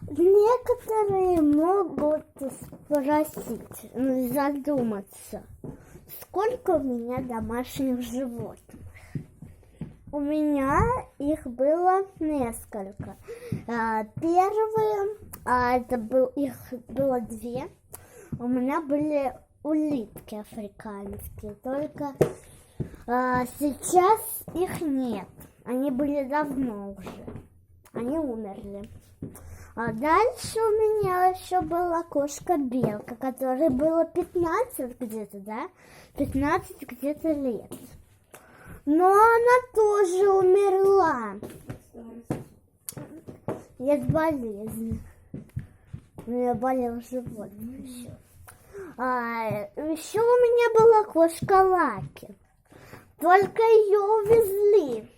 Некоторые могут спросить, задуматься, сколько у меня домашних животных. У меня их было несколько. Первые, их было 2. У меня были улитки африканские, только сейчас их нет. Они были давно уже. Они умерли. А дальше у меня еще была кошка-белка, которой было 15 где-то, да? 15 где-то лет. Но она тоже умерла. Есть болезнь. У меня болел живот еще. Еще у меня была кошка Лаки. Только ее увезли.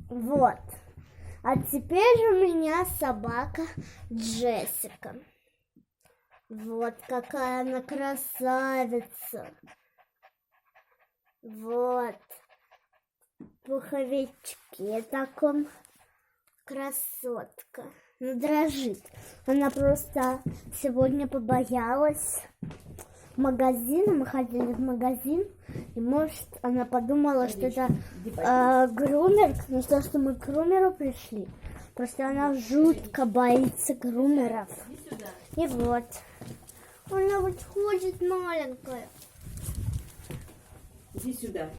Вот. А теперь у меня собака Джессика. Вот какая она красавица. Вот. Пуховички таком. Красотка. Ну, дрожит. Она просто сегодня побоялась магазина. Мы ходили в магазин. И, может, она подумала, что это грумер. Ну, то, что мы к грумеру пришли. Просто она жутко боится грумеров. И вот. Она вот ходит маленькая. Иди сюда.